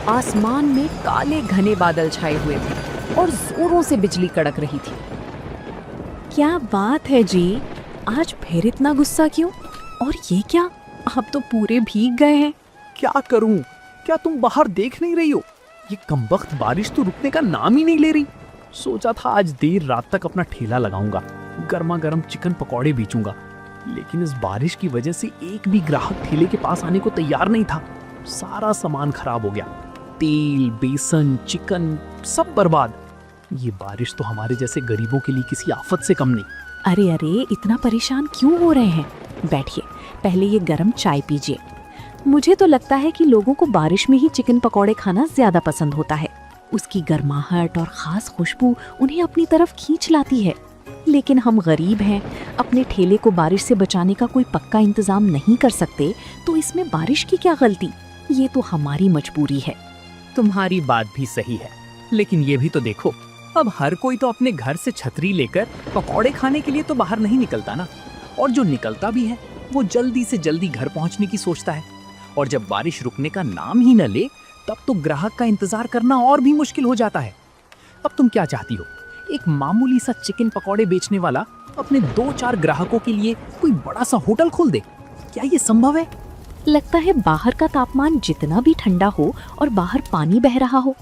आसमान में काले घने बादल छाए हुए थे और जोरों से बिजली कड़क रही थी। क्या बात है जी, आज फिर इतना गुस्सा क्यों? और ये क्या, आप तो पूरे भीग गए हैं। क्या करूं? क्या तुम बाहर देख नहीं रही हो? ये कमबख्त बारिश तो रुकने का नाम ही नहीं ले रही। सोचा था आज देर रात तक अपना ठेला लगाऊंगा, गर्मा गर्म चिकन पकौड़े बेचूंगा, लेकिन इस बारिश की वजह से एक भी ग्राहक ठेले के पास आने को तैयार नहीं था। सारा सामान खराब हो गया, तेल, बेसन, चिकन सब बर्बाद। ये बारिश तो हमारे जैसे गरीबों के लिए किसी आफत से कम नहीं। अरे अरे, इतना परेशान क्यों हो रहे हैं? बैठिए, पहले ये गरम चाय पीजिए। मुझे तो लगता है कि लोगों को बारिश में ही चिकन पकौड़े खाना ज्यादा पसंद होता है। उसकी गर्माहट और खास खुशबू उन्हें अपनी तरफ खींच लाती है। लेकिन हम गरीब हैं, अपने ठेले को बारिश से बचाने का कोई पक्का इंतजाम नहीं कर सकते, तो इसमें बारिश की क्या गलती? ये तो हमारी मजबूरी है। तुम्हारी बात भी सही है, लेकिन ये भी तो देखो, अब हर कोई तो अपने घर से छतरी लेकर पकौड़े खाने के लिए तो बाहर नहीं निकलता ना। और जो निकलता भी है वो जल्दी से जल्दी घर पहुंचने की सोचता है। और जब बारिश रुकने का नाम ही न ले, तब तो ग्राहक का इंतजार करना और भी मुश्किल हो जाता है। अब तुम क्या चाहती हो? एक मामूली सा चिकन पकौड़े बेचने वाला अपने 2-4 ग्राहकों के लिए कोई बड़ा सा होटल खोल दे? क्या ये संभव है? लगता है बाहर का तापमान जितना भी ठंडा हो और बाहर पानी बह रहा हो,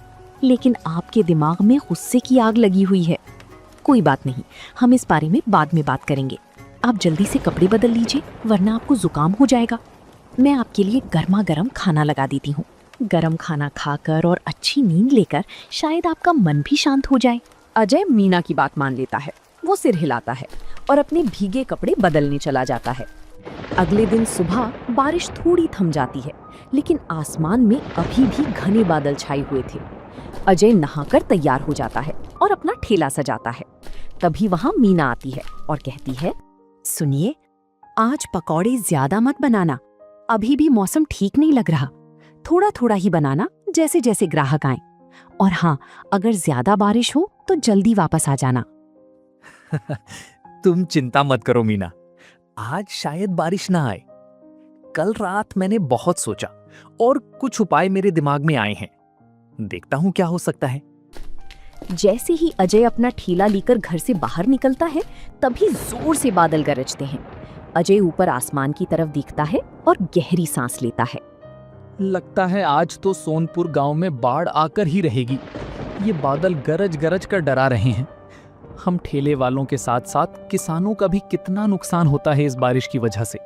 लेकिन आपके दिमाग में गुस्से की आग लगी हुई है। कोई बात नहीं, हम इस बारे में बाद में बात करेंगे। आप जल्दी से कपड़े बदल लीजिए, वरना आपको जुकाम हो जाएगा। मैं आपके लिए गर्मा गर्म खाना लगा देती हूँ। गर्म खाना खाकर और अच्छी नींद लेकर शायद आपका मन भी शांत हो जाए। अजय मीना की बात मान लेता है। वो सिर हिलाता है और अपने भीगे कपड़े बदलने चला जाता है। अगले दिन सुबह बारिश थोड़ी थम जाती है, लेकिन आसमान में अभी भी घने बादल छाए हुए थे। अजय नहाकर तैयार हो जाता है और अपना ठेला सजाता है। तभी वहाँ मीना आती है और कहती है, सुनिए, आज पकौड़े ज्यादा मत बनाना, अभी भी मौसम ठीक नहीं लग रहा। थोड़ा थोड़ा ही बनाना, जैसे जैसे ग्राहक आए। और हाँ, अगर ज्यादा बारिश हो तो जल्दी वापस आ जाना। तुम चिंता मत करो मीना, आज शायद बारिश ना आए। कल रात मैंने बहुत सोचा और कुछ उपाय मेरे दिमाग में आए हैं। देखता हूँ क्या हो सकता है। जैसे ही अजय अपना ठेला लेकर घर से बाहर निकलता है, तभी जोर से बादल गरजते हैं। अजय ऊपर आसमान की तरफ देखता है और गहरी सांस लेता है। लगता है आज तो सोनपुर गांव में बाढ़ आकर ही रहेगी। ये बादल गरज गरज कर डरा रहे हैं। हम ठेले वालों के साथ साथ किसानों का भी कितना नुकसान होता है इस बारिश की वजह से।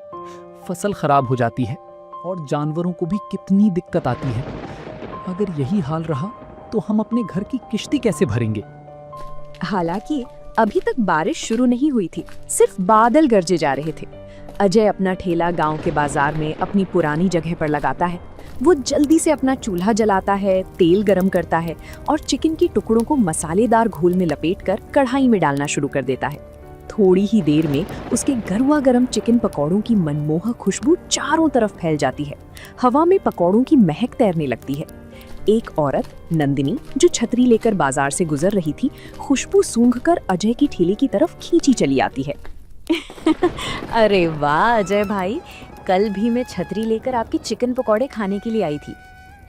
फसल खराब हो जाती है और जानवरों को भी कितनी दिक्कत आती है। अगर यही हाल रहा तो हम अपने घर की किश्ती कैसे भरेंगे? हालांकि अभी तक बारिश शुरू नहीं हुई थी, सिर्फ बादल गरजे जा रहे थे। अजय अपना ठेला गांव के बाजार में अपनी पुरानी जगह पर लगाता है। वो जल्दी से अपना चूल्हा जलाता है, तेल गरम करता है और चिकन के टुकड़ों को मसालेदार घोल में लपेटकर कढ़ाई में डालना शुरू कर देता है। थोड़ी ही देर में उसके गरमा गरम चिकन पकौड़ों की मनमोहक खुशबू चारों तरफ फैल जाती है। हवा में पकौड़ों की महक तैरने लगती है। एक औरत, नंदिनी, जो छतरी लेकर बाजार से गुजर रही थी, खुशबू सूंघकर अजय की ठेले की तरफ खींची चली आती है। अरे वाह अजय भाई, कल भी मैं छतरी लेकर आपके चिकन पकौड़े खाने के लिए आई थी,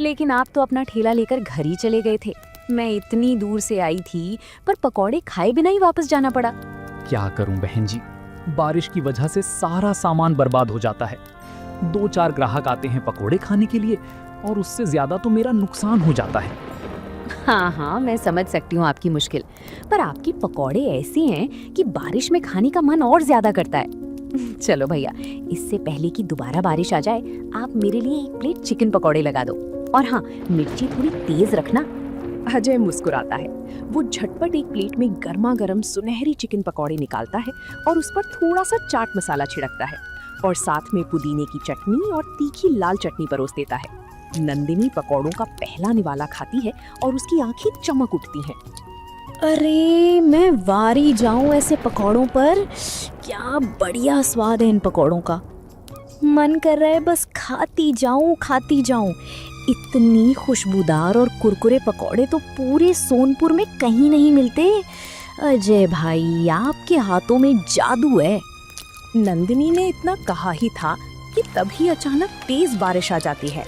लेकिन आप तो अपना ठेला लेकर घर ही चले गए थे। मैं इतनी दूर से आई थी, पर पकौड़े खाए बिना ही वापस जाना पड़ा। क्या करूं बहन जी, बारिश की वजह से सारा सामान बर्बाद हो जाता है। 2-4 ग्राहक आते हैं पकौड़े खाने के लिए और उससे ज्यादा तो मेरा नुकसान हो जाता है। हाँ, मैं समझ सकती हूँ आपकी मुश्किल, पर आपके पकौड़े ऐसे हैं कि बारिश में खाने का मन और ज्यादा करता है। चलो भैया, इससे पहले कि दोबारा बारिश आ जाए, आप मेरे लिए 1 प्लेट चिकन पकौड़े लगा दो। और हाँ, मिर्ची थोड़ी तेज रखना। अजय मुस्कुराता है। वो झटपट एक प्लेट में गर्मा गर्म सुनहरी चिकन पकौड़े निकालता है और उस पर थोड़ा सा चाट मसाला छिड़कता है और साथ में पुदीने की चटनी और तीखी लाल चटनी परोस देता है। नंदिनी पकौड़ों का पहला निवाला खाती है और उसकी आंखें चमक उठती हैं। अरे मैं वारी जाऊं ऐसे पकौड़ों पर, क्या बढ़िया स्वाद है इन पकौड़ों का। मन कर रहा है बस खाती जाऊं। इतनी खुशबूदार और कुरकुरे पकौड़े तो पूरे सोनपुर में कहीं नहीं मिलते। अजय भाई, आपके हाथों में जादू है। नंदिनी ने इतना कहा ही था कि तभी अचानक तेज बारिश आ जाती है।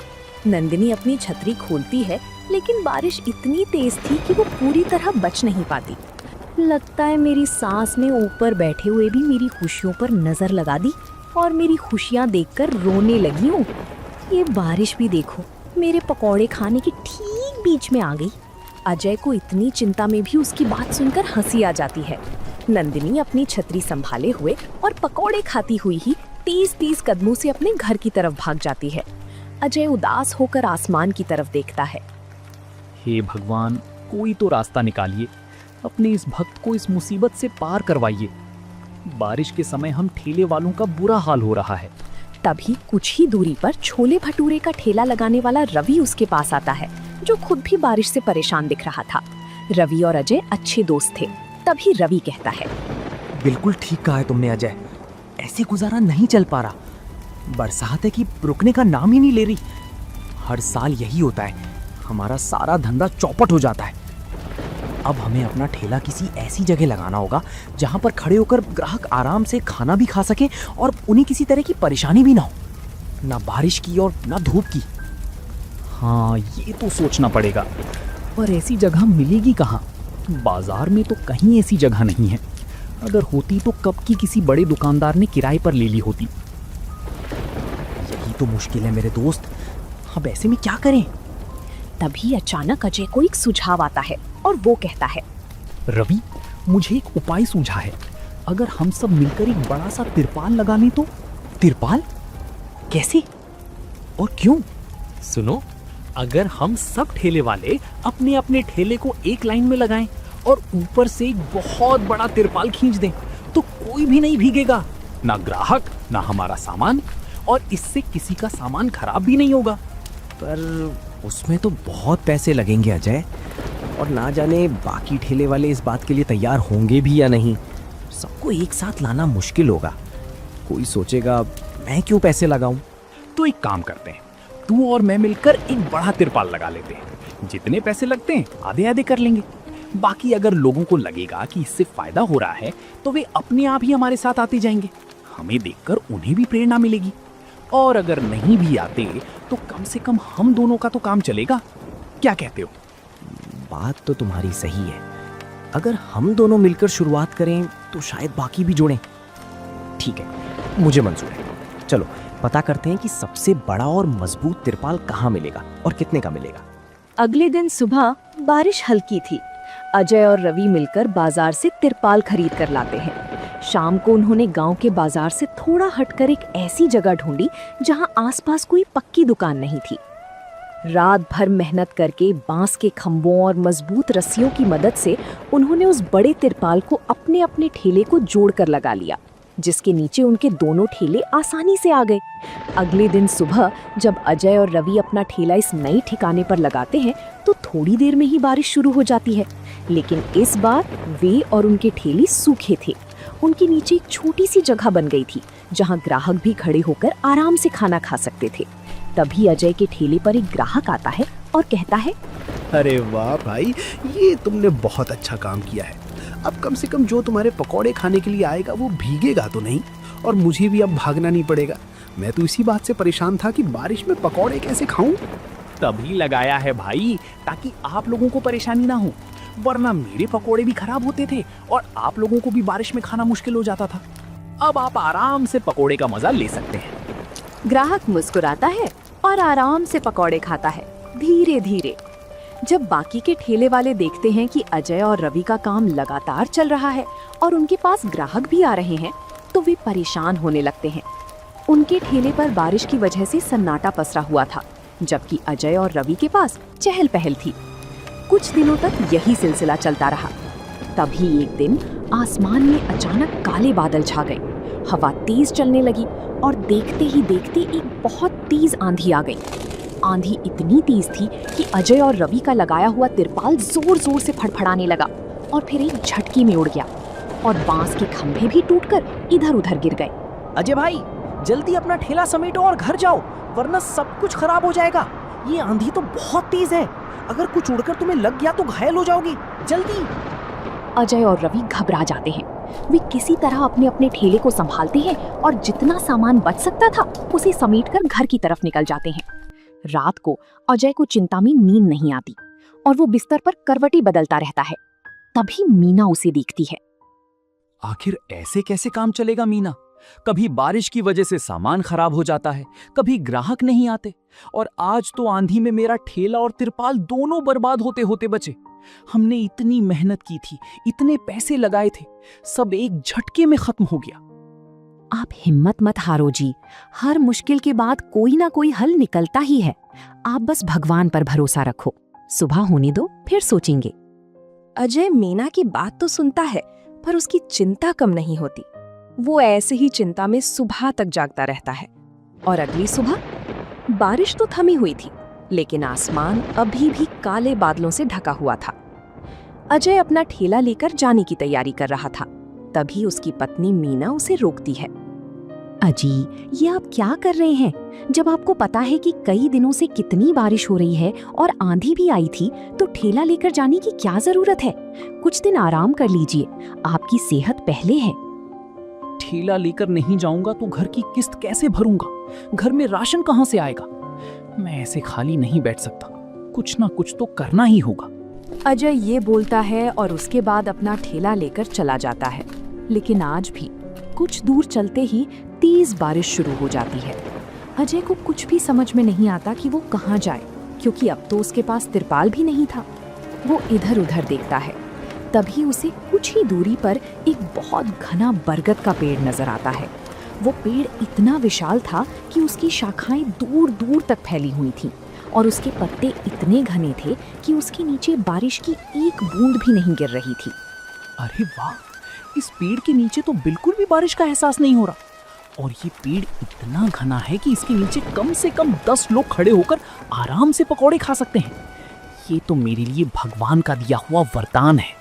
नंदिनी अपनी छतरी खोलती है, लेकिन बारिश इतनी तेज थी कि वो पूरी तरह बच नहीं पाती। लगता है मेरी सास ने ऊपर बैठे हुए भी मेरी खुशियों पर नजर लगा दी और मेरी खुशियां देखकर रोने लगी हूँ। ये बारिश भी देखो मेरे पकौड़े खाने के ठीक बीच में आ गई। अजय को इतनी चिंता में भी उसकी बात सुनकर हंसी आ जाती है। नंदिनी अपनी छतरी संभाले हुए और पकौड़े खाती हुई ही 30-30 कदमों से अपने घर की तरफ भाग जाती है। अजय उदास होकर आसमान की तरफ देखता है। हे भगवान, कोई तो रास्ता निकालिए, अपने इस भक्त को इस मुसीबत से पार करवाइए। बारिश के समय हम ठेले वालों का बुरा हाल हो रहा है। तभी कुछ ही दूरी पर छोले भटूरे का ठेला लगाने वाला रवि उसके पास आता है, जो खुद भी बारिश से परेशान दिख रहा था। रवि और अजय अच्छे दोस्त थे। तभी रवि कहता है, बिल्कुल ठीक कहा है तुमने अजय, ऐसे गुजारा नहीं चल पा रहा। बरसात है कि रुकने का नाम ही नहीं ले रही। हर साल यही होता है, हमारा सारा धंधा चौपट हो जाता है। अब हमें अपना ठेला किसी ऐसी जगह लगाना होगा जहां पर खड़े होकर ग्राहक आराम से खाना भी खा सके और उन्हें किसी तरह की परेशानी भी ना हो, ना बारिश की और ना धूप की। हाँ, ये तो सोचना पड़ेगा, पर ऐसी जगह मिलेगी कहाँ? बाजार में तो कहीं ऐसी जगह नहीं है। अगर होती तो कब की किसी बड़े दुकानदार ने किराए पर ले ली होती। यही तो मुश्किल है मेरे दोस्त, अब ऐसे में क्या करें? तभी अचानक अजय को एक सुझाव आता है और वो कहता है, रवि, मुझे एक उपाय सूझा है। अगर हम सब मिलकर एक बड़ा सा तिरपाल लगा लें तो? तिरपाल? कैसे और क्यों? सुनो, अगर हम सब ठेले वाले अपने अपने ठेले को एक लाइन में लगाएं और ऊपर से एक बहुत बड़ा तिरपाल खींच दें, तो कोई भी नहीं भीगेगा, ना ग्राहक ना हमारा सामान, और इससे किसी का सामान खराब भी नहीं होगा। पर उसमें तो बहुत पैसे लगेंगे अजय, और ना जाने बाकी ठेले वाले इस बात के लिए तैयार होंगे भी या नहीं। सबको एक साथ लाना मुश्किल होगा। कोई सोचेगा मैं क्यों पैसे लगाऊं। तो एक काम करते हैं, तू और मैं मिलकर एक बड़ा तिरपाल लगा लेते हैं। जितने पैसे लगते हैं आधे आधे कर लेंगे। बाकी अगर लोगों को लगेगा कि इससे फायदा हो रहा है तो वे अपने आप ही हमारे साथ आते जाएंगे। हमें देखकर उन्हें भी प्रेरणा मिलेगी। और अगर नहीं भी आते तो कम से कम हम दोनों का तो काम चलेगा। क्या कहते हो? बात तो तुम्हारी सही है। अगर हम दोनों मिलकर शुरुआत करें तो शायद बाकी भी जुड़ें। ठीक है, मुझे मंजूर है। चलो पता करते हैं कि सबसे बड़ा और मजबूत तिरपाल कहाँ मिलेगा और कितने का मिलेगा। अगले दिन सुबह बारिश हल्की थी। अजय और रवि मिलकर बाजार से तिरपाल खरीद कर लाते हैं। शाम को उन्होंने गांव के बाजार से थोड़ा हटकर एक ऐसी जगह ढूंढी जहां आसपास कोई पक्की दुकान नहीं थी। रात भर मेहनत करके बांस के खंभों और मजबूत रस्सियों की मदद से उन्होंने उस बड़े तिरपाल को अपने अपने ठेले को जोड़कर लगा लिया, जिसके नीचे उनके दोनों ठेले आसानी से आ गए। अगले दिन सुबह जब अजय और रवि अपना ठेला इस नए ठिकाने पर लगाते हैं तो थोड़ी देर में ही बारिश शुरू हो जाती है। लेकिन इस बार वे और उनके ठेले सूखे थे। उनके नीचे एक छोटी सी जगह बन गई थी जहां ग्राहक भी खड़े होकर आराम से खाना खा सकते थे। तभी अजय के ठेले पर एक ग्राहक आता है और कहता है, अरे वाह भाई, ये तुमने बहुत अच्छा काम किया है। अब कम से कम जो तुम्हारे पकौड़े खाने के लिए आएगा वो भीगेगा तो नहीं, और मुझे भी अब भागना नहीं पड़ेगा। मैं तो इसी बात से परेशान था कि बारिश में पकौड़े कैसे खाऊं। तभी लगाया है भाई, ताकि आप लोगों को परेशानी ना हो, वरना मेरे पकौड़े भी खराब होते थे और आप लोगों को भी बारिश में खाना मुश्किल हो जाता था। अब आप आराम से पकौड़े का मजा ले सकते हैं। ग्राहक मुस्कुराता है और आराम से पकौड़े खाता है, धीरे धीरे। जब बाकी के ठेले वाले देखते हैं कि अजय और रवि का काम लगातार चल रहा है और उनके पास ग्राहक भी आ रहे हैं, तो वे परेशान होने लगते हैं। उनके ठेले पर बारिश की वजह से सन्नाटा पसरा हुआ था, जबकि अजय और रवि के पास चहल पहल थी। कुछ दिनों तक यही सिलसिला चलता रहा। तभी एक दिन आसमान में अचानक काले बादल छा गए। हवा तेज चलने लगी और देखते ही देखते एक बहुत तेज आंधी आ गई। आंधी इतनी तेज थी कि अजय और रवि का लगाया हुआ तिरपाल जोर जोर से फड़फड़ाने लगा और फिर एक झटके में उड़ गया और बांस के खंभे भी टूटकर इधर उधर गिर गए। अजय भाई, जल्दी अपना ठेला समेटो और घर जाओ, वरना सब कुछ खराब हो जाएगा। ये आंधी तो बहुत तेज है, अगर कुछ उड़कर तुम्हें लग गया तो घायल हो जाओगी। जल्दी। अजय और रवि घबरा जाते हैं। वे किसी तरह अपने अपने ठेले को संभालते हैं और जितना सामान बच सकता था उसे समेटकर घर की तरफ निकल जाते हैं। रात को अजय को चिंता में नींद नहीं आती और वो बिस्तर पर करवटी बदलता रहता है। तभी मीना उसे देखती है। आखिर ऐसे कैसे काम चलेगा मीना? कभी बारिश की वजह से सामान खराब हो जाता है, कभी ग्राहक नहीं आते, और आज तो आंधी में मेरा ठेला और तिरपाल दोनों बर्बाद होते होते बचे। हमने इतनी मेहनत की थी, इतने पैसे लगाए थे, सब एक झटके में खत्म हो गया। आप हिम्मत मत हारो जी, हर मुश्किल के बाद कोई ना कोई हल निकलता ही है। आप बस भगवान पर भरोसा रखो, सुबह होने दो, फिर सोचेंगे। अजय मीना की बात तो सुनता है, पर उसकी चिंता कम नहीं होती। वो ऐसे ही चिंता में सुबह तक जागता रहता है। और अगली सुबह बारिश तो थमी हुई थी, लेकिन आसमान अभी भी काले बादलों से ढका हुआ था। अजय अपना ठेला लेकर जाने की तैयारी कर रहा था। तभी उसकी पत्नी मीना उसे रोकती है। अजी, ये आप क्या कर रहे हैं? जब आपको पता है कि कई दिनों से कितनी बारिश हो रही है और आंधी भी आई थी, तो ठेला लेकर जाने की क्या जरूरत है? कुछ दिन आराम कर लीजिए, आपकी सेहत पहले है। ठेला लेकर नहीं जाऊंगा तो घर की किस्त कैसे भरूंगा? घर में राशन कहां से आएगा? मैं ऐसे खाली नहीं बैठ सकता, कुछ ना कुछ तो करना ही होगा। अजय ये बोलता है और उसके बाद अपना ठेला लेकर चला जाता है। लेकिन आज भी कुछ दूर चलते ही तेज बारिश शुरू हो जाती है। अजय को कुछ भी समझ में नहीं आता कि वो कहाँ जाए, क्योंकि अब तो उसके पास तिरपाल भी नहीं था। वो इधर उधर देखता है। तभी उसे कुछ ही दूरी पर एक बहुत घना बरगद का पेड़ नजर आता है। वो पेड़ इतना विशाल था कि उसकी शाखाएं दूर दूर तक फैली हुई थीं और उसके पत्ते इतने घने थे कि उसके नीचे बारिश की एक बूंद भी नहीं गिर रही थी। अरे वाह, इस पेड़ के नीचे तो बिल्कुल भी बारिश का एहसास नहीं हो रहा। और ये पेड़ इतना घना है कि इसके नीचे कम से कम 10 लोग खड़े होकर आराम से पकौड़े खा सकते हैं। ये तो मेरे लिए भगवान का दिया हुआ वरदान है।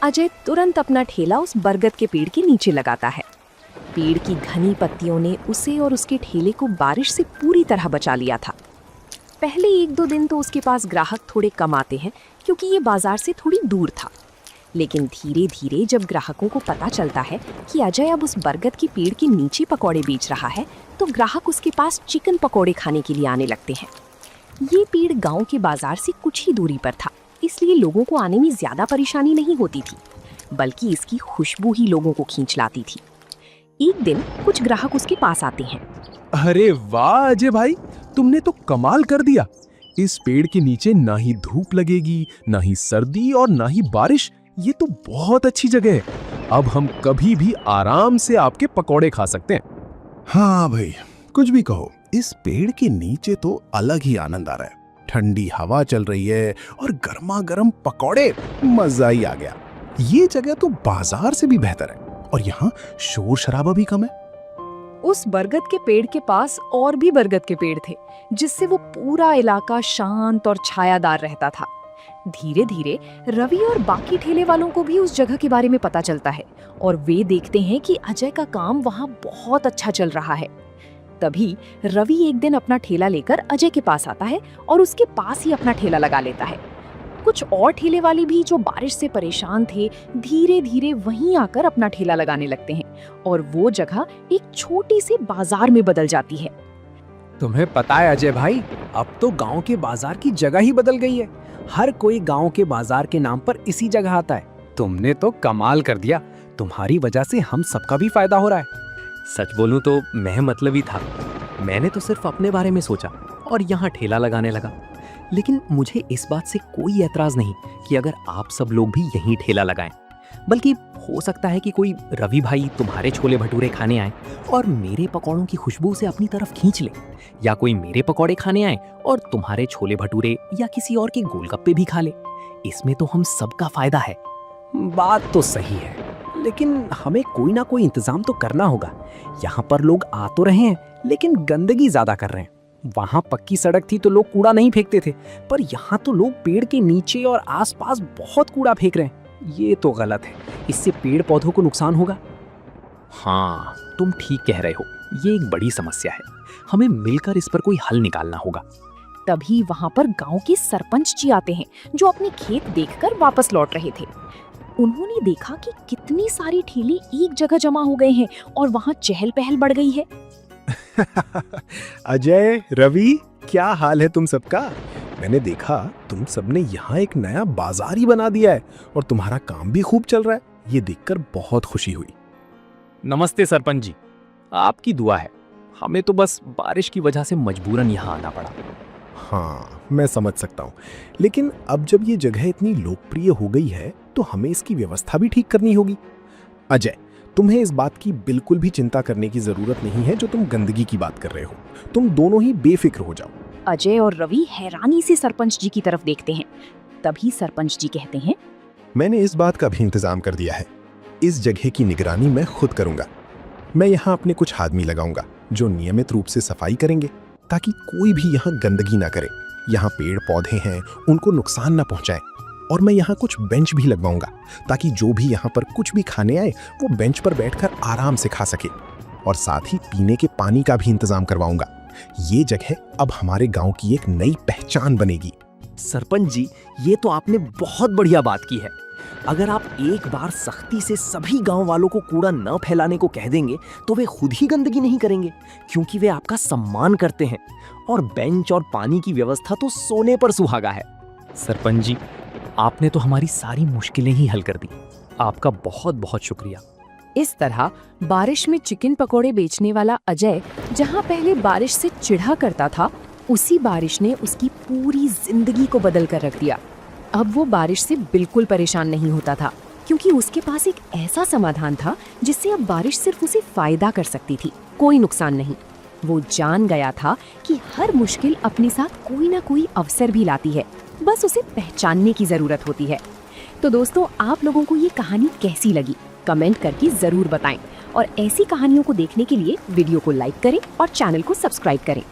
अजय तुरंत अपना ठेला उस बरगद के पेड़ के नीचे लगाता है। पेड़ की घनी पत्तियों ने उसे और उसके ठेले को बारिश से पूरी तरह बचा लिया था। पहले 1-2 दिन तो उसके पास ग्राहक थोड़े कम आते हैं, क्योंकि ये बाजार से थोड़ी दूर था। लेकिन धीरे धीरे जब ग्राहकों को पता चलता है कि अजय अब उस बरगद के पेड़ के नीचे पकौड़े बेच रहा है, तो ग्राहक उसके पास चिकन पकौड़े खाने के लिए आने लगते हैं। ये पेड़ गांव के बाजार से कुछ ही दूरी पर था, इसलिए लोगों को आने में ज्यादा परेशानी नहीं होती थी, बल्कि इसकी खुशबू ही लोगों को खींच लाती थी। एक दिन कुछ ग्राहक उसके पास आते हैं। अरे वाह अजय भाई, तुमने तो कमाल कर दिया। इस पेड़ के नीचे ना ही धूप लगेगी, ना ही सर्दी और ना ही बारिश। ये तो बहुत अच्छी जगह है। अब हम कभी भी आराम से आपके पकौड़े खा सकते हैं। हाँ भाई, कुछ भी कहो, इस पेड़ के नीचे तो अलग ही आनंद आ रहा है। ठंडी हवा चल रही है और गर्मा गर्म पकौड़े, मजा ही आ गया। ये जगह तो बाजार से भी बेहतर है और यहाँ शोर शराबा भी कम है। उस बरगद के पेड़ के पास और भी बरगद के पेड़ थे, जिससे वो पूरा इलाका शांत और छायादार रहता था। धीरे धीरे रवि और बाकी ठेले वालों को भी उस जगह के बारे में पता चलता है और वे देखते हैं कि अजय का काम वहाँ बहुत अच्छा चल रहा है। तभी रवि एक दिन अपना ठेला लेकर अजय के पास आता है और उसके पास ही अपना ठेला लगा लेता है। कुछ और ठेले वाले भी जो बारिश से परेशान थे, धीरे धीरे वहीं आकर अपना ठेला लगाने लगते हैं और वो जगह एक छोटी सी बाजार में बदल जाती है। तुम्हें पता है अजय भाई, अब तो गांव के बाजार की जगह ही बदल गई है। हर कोई गांव के बाजार के नाम पर इसी जगह आता है। तुमने तो कमाल कर दिया। तुम्हारी वजह से हम सबका भी फायदा हो रहा है। सच बोलूं तो मैं मतलबी था। मैंने तो सिर्फ अपने बारे में सोचा और यहाँ ठेला लगाने लगा। लेकिन मुझे इस बात से कोई एतराज नहीं कि अगर आप सब लोग भी यहीं ठेला लगाएं। बल्कि हो सकता है कि कोई रवि भाई तुम्हारे छोले भटूरे खाने आए और मेरे पकौड़ों की खुशबू से अपनी तरफ खींच ले, या कोई मेरे पकौड़े खाने आए और तुम्हारे छोले भटूरे या किसी और के गोलगप्पे भी खा ले। इसमें तो हम सबका फायदा है। बात तो सही है, लेकिन हमें कोई ना कोई इंतजाम तो करना होगा। यहाँ पर लोग आ तो रहे हैं, लेकिन गंदगी ज्यादा कर रहे हैं। वहाँ पक्की सड़क थी तो लोग कूड़ा नहीं फेंकते थे, पर यहाँ तो लोग पेड़ के नीचे और आसपास बहुत कूड़ा फेंक रहे हैं। ये तो गलत है, इससे पेड़ पौधों को नुकसान होगा। हाँ, तुम ठीक कह रहे हो। ये एक बड़ी समस्या है। हमें मिलकर इस पर कोई हल निकालना होगा। तभी वहाँ पर गांव के सरपंच जी आते हैं, जो अपने खेत देखकर वापस लौट रहे थे। उन्होंने देखा कि कितनी सारी ठेले एक जगह जमा हो गए हैं और वहाँ चहल पहल बढ़ गई है। अजय, रवि, क्या हाल है तुम सबका? मैंने देखा तुम सबने यहाँ एक नया बाजार ही बना दिया है और तुम्हारा काम भी खूब चल रहा है। ये देखकर बहुत खुशी हुई। नमस्ते सरपंच जी, आपकी दुआ है। हमें तो बस बारिश की वजह से मजबूरन यहाँ आना पड़ा। हाँ, मैं समझ सकता हूँ, लेकिन अब जब ये जगह इतनी लोकप्रिय हो गई है तो हमें इसकी व्यवस्था भी ठीक करनी होगी। अजय, तुम्हें इस बात की बिल्कुल भी चिंता करने की जरूरत नहीं है जो तुम गंदगी की बात कर रहे हो। तुम दोनों ही बेफिक्र हो जाओ। अजय और रवि हैरानी से सरपंच जी की तरफ देखते हैं। तभी सरपंच जी कहते हैं, मैंने इस बात का भी इंतजाम कर दिया है। इस जगह की निगरानी मैं खुद करूंगा। मैं यहाँ अपने कुछ आदमी लगाऊंगा जो नियमित रूप से सफाई करेंगे ताकि कोई भी यहाँ गंदगी ना करे। यहाँ पेड़ पौधे हैं, उनको नुकसान ना पहुंचाए। और मैं यहाँ कुछ बेंच भी लगवाऊंगा ताकि जो भी यहाँ पर कुछ भी खाने आए वो बेंच पर बैठकर आराम से खा सके। और साथ ही पीने के पानी का भी इंतजाम करवाऊंगा। ये जगह अब हमारे गांव की एक नई पहचान बनेगी। सरपंच जी, ये तो आपने बहुत बढ़िया बात की है। अगर आप एक बार सख्ती से सभी गांव वालों को कूड़ा न फैलाने को कह देंगे तो वे खुद ही गंदगी नहीं करेंगे, क्योंकि वे आपका सम्मान करते हैं। और बेंच और पानी की व्यवस्था तो सोने पर सुहागा है। सरपंच जी, आपने तो हमारी सारी मुश्किलें ही हल कर दी। आपका बहुत बहुत शुक्रिया। इस तरह बारिश में चिकन पकोड़े बेचने वाला अजय जहां पहले बारिश से चिढ़ा करता था, उसी बारिश ने उसकी पूरी जिंदगी को बदल कर रख दिया। अब वो बारिश से बिल्कुल परेशान नहीं होता था, क्योंकि उसके पास एक ऐसा समाधान था जिससे अब बारिश सिर्फ उसे फायदा कर सकती थी, कोई नुकसान नहीं। वो जान गया था कि हर मुश्किल अपने साथ कोई ना कोई अवसर भी लाती है, बस उसे पहचानने की जरूरत होती है। तो दोस्तों, आप लोगों को ये कहानी कैसी लगी कमेंट करके जरूर बताएं, और ऐसी कहानियों को देखने के लिए वीडियो को लाइक करें और चैनल को सब्सक्राइब करें।